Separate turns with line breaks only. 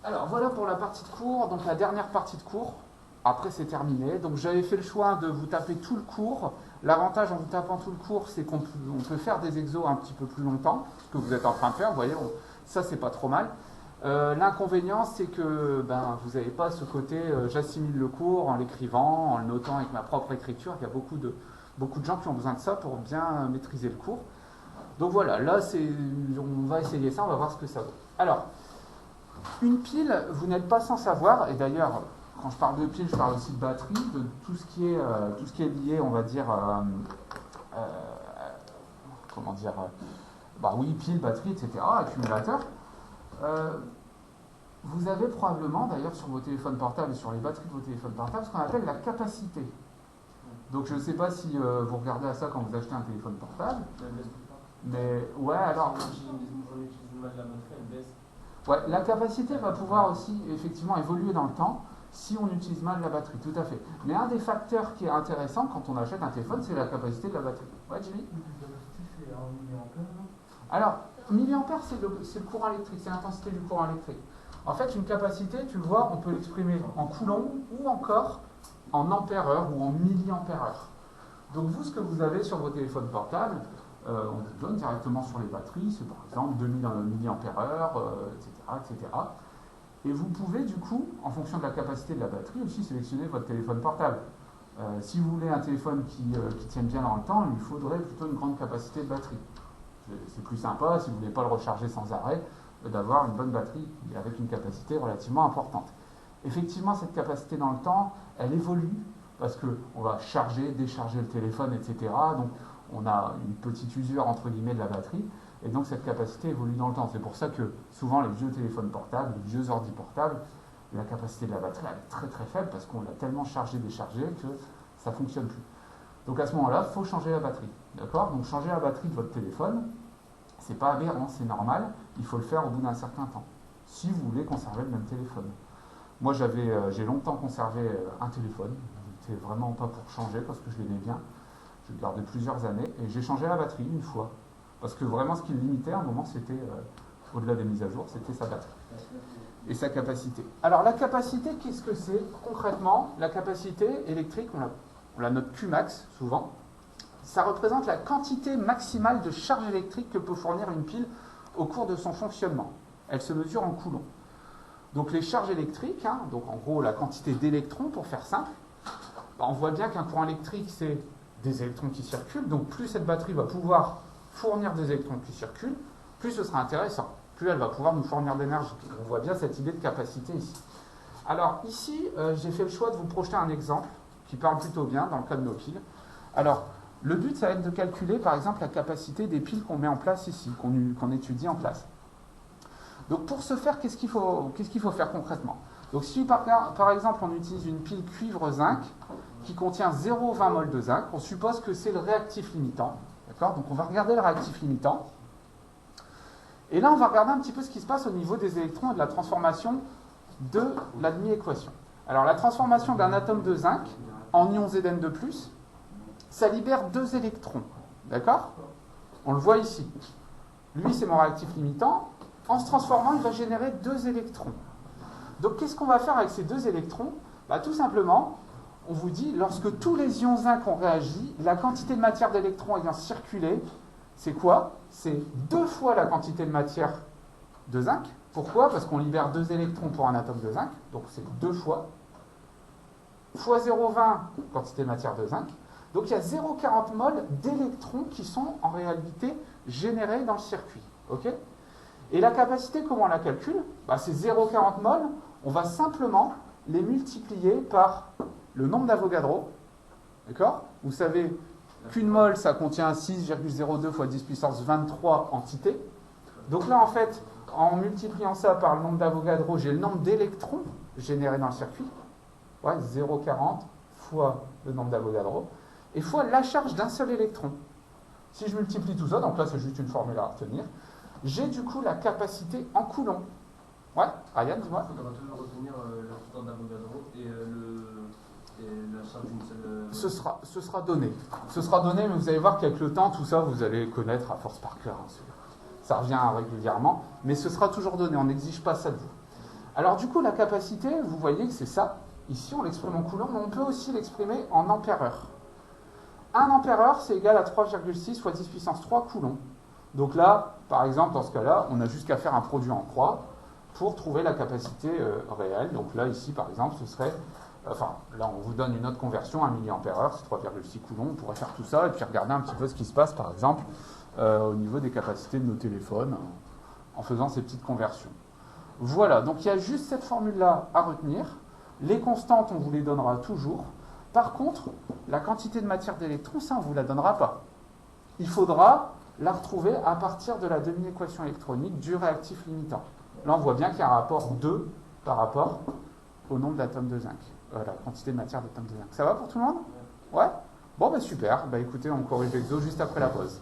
Alors voilà pour la partie de cours, donc la dernière partie de cours. Après c'est terminé. Donc j'avais fait le choix de vous taper tout le cours. L'avantage en vous tapant tout le cours, c'est qu'on peut faire des exos un petit peu plus longtemps, ce que vous êtes en train de faire. Vous voyez, ça c'est pas trop mal. L'inconvénient, c'est que vous n'avez pas ce côté j'assimile le cours en l'écrivant, en le notant avec ma propre écriture. Il y a beaucoup de gens qui ont besoin de ça pour bien maîtriser le cours. Donc voilà, là on va essayer ça, on va voir ce que ça vaut. Alors, une pile, vous n'êtes pas sans savoir, et d'ailleurs, quand je parle de pile, je parle aussi de batterie, de tout ce qui est lié, on va dire, pile, batterie, etc., accumulateur. Vous avez probablement, d'ailleurs, sur vos téléphones portables et sur les batteries de vos téléphones portables, ce qu'on appelle la capacité. Donc je ne sais pas si vous regardez à ça quand vous achetez un téléphone portable. Mais ouais, alors. Ouais, la capacité va pouvoir aussi effectivement évoluer dans le temps si on utilise mal la batterie, tout à fait. Mais un des facteurs qui est intéressant quand on achète un téléphone, c'est la capacité de la batterie. Ouais, Jimmy ?
La capacité, c'est en milliampères, non ?
Alors, milliampères, c'est le courant électrique, c'est l'intensité du courant électrique. En fait, une capacité, tu le vois, on peut l'exprimer en coulomb ou encore en ampère-heure ou en milliampère-heure. Donc vous, ce que vous avez sur vos téléphones portables, on vous donne directement sur les batteries, c'est par exemple 2000 mAh, etc., etc. Et vous pouvez du coup, en fonction de la capacité de la batterie, aussi sélectionner votre téléphone portable. Si vous voulez un téléphone qui tienne bien dans le temps, il faudrait plutôt une grande capacité de batterie. C'est plus sympa, si vous ne voulez pas le recharger sans arrêt, d'avoir une bonne batterie avec une capacité relativement importante. Effectivement, cette capacité dans le temps, elle évolue, parce qu'on va charger, décharger le téléphone, etc. Donc, on a une petite usure entre guillemets de la batterie, et donc cette capacité évolue dans le temps. C'est pour ça que souvent les vieux téléphones portables, les vieux ordi portables, la capacité de la batterie elle est très très faible parce qu'on l'a tellement chargé, déchargé que ça ne fonctionne plus. Donc à ce moment-là, il faut changer la batterie. D'accord ? Donc changer la batterie de votre téléphone, c'est pas aberrant, c'est normal, il faut le faire au bout d'un certain temps, si vous voulez conserver le même téléphone. Moi j'ai longtemps conservé un téléphone, c'était vraiment pas pour changer parce que je l'aimais bien. Je l'ai gardé plusieurs années et j'ai changé la batterie une fois. Parce que vraiment ce qui le limitait à un moment, c'était, au-delà des mises à jour, c'était sa batterie et sa capacité. Alors la capacité, qu'est-ce que c'est concrètement ? La capacité électrique, on la note Qmax souvent, ça représente la quantité maximale de charge électrique que peut fournir une pile au cours de son fonctionnement. Elle se mesure en coulombs. Donc les charges électriques, donc en gros la quantité d'électrons pour faire simple, on voit bien qu'un courant électrique c'est des électrons qui circulent, donc plus cette batterie va pouvoir fournir des électrons qui circulent, plus ce sera intéressant, plus elle va pouvoir nous fournir d'énergie. On voit bien cette idée de capacité ici. Alors ici, j'ai fait le choix de vous projeter un exemple qui parle plutôt bien dans le cas de nos piles. Alors, le but, ça va être de calculer par exemple la capacité des piles qu'on met en place ici, qu'on étudie en classe. Donc pour ce faire, qu'est-ce qu'il faut faire concrètement ? Donc si par exemple on utilise une pile cuivre-zinc qui contient 0,20 mol de zinc, on suppose que c'est le réactif limitant. D'accord ? Donc on va regarder le réactif limitant. Et là on va regarder un petit peu ce qui se passe au niveau des électrons et de la transformation de la demi-équation. Alors la transformation d'un atome de zinc en ion Zn2+, ça libère 2 électrons. D'accord ? On le voit ici. Lui c'est mon réactif limitant. En se transformant, il va générer 2 électrons. Donc qu'est-ce qu'on va faire avec ces 2 électrons ? Tout simplement, on vous dit, lorsque tous les ions zinc ont réagi, la quantité de matière d'électrons ayant circulé, c'est quoi ? C'est 2 fois la quantité de matière de zinc. Pourquoi ? Parce qu'on libère 2 électrons pour un atome de zinc, donc c'est 2 fois. Fois 0,20 quantité de matière de zinc. Donc il y a 0,40 mol d'électrons qui sont en réalité générés dans le circuit. Ok ? Et la capacité, comment on la calcule ? C'est 0,40 mol. On va simplement les multiplier par le nombre d'Avogadro. D'accord ? Vous savez qu'une mole, ça contient 6,02 fois 10 puissance 23 entités. Donc là, en fait, en multipliant ça par le nombre d'Avogadro, j'ai le nombre d'électrons générés dans le circuit. Ouais, 0,40 fois le nombre d'Avogadro. Et fois la charge d'un seul électron. Si je multiplie tout ça, donc là, c'est juste une formule à retenir, j'ai du coup la capacité en coulomb. Ouais, Ryan, dis-moi.
On va toujours retenir la constante d'Avogadro et la charge d'une seule.
Ce sera donné. Ce sera donné, mais vous allez voir qu'avec le temps, tout ça, vous allez connaître à force par cœur. Ça revient régulièrement, mais ce sera toujours donné. On n'exige pas ça de vous. Alors du coup, la capacité, vous voyez que c'est ça. Ici, on l'exprime en coulomb, mais on peut aussi l'exprimer en ampère-heure. 1 ampère-heure, c'est égal à 3,6 fois 10 puissance 3 coulombs. Donc là, par exemple, dans ce cas-là, on a juste qu'à faire un produit en croix pour trouver la capacité réelle. Donc là, ici, par exemple, ce serait... Enfin, là, on vous donne une autre conversion, 1 milliampère-heure, c'est 3,6 coulombs. On pourrait faire tout ça et puis regarder un petit peu ce qui se passe, par exemple, au niveau des capacités de nos téléphones, en faisant ces petites conversions. Voilà, donc il y a juste cette formule-là à retenir. Les constantes, on vous les donnera toujours. Par contre, la quantité de matière d'électrons, ça, on ne vous la donnera pas. Il faudra la retrouver à partir de la demi-équation électronique du réactif limitant. Là, on voit bien qu'il y a un rapport 2 par rapport au nombre d'atomes de zinc. La quantité de matière d'atomes de zinc. Ça va pour tout le monde? Ouais. Bon, bah super. Bah écoutez, on corrige l'exo juste après la pause.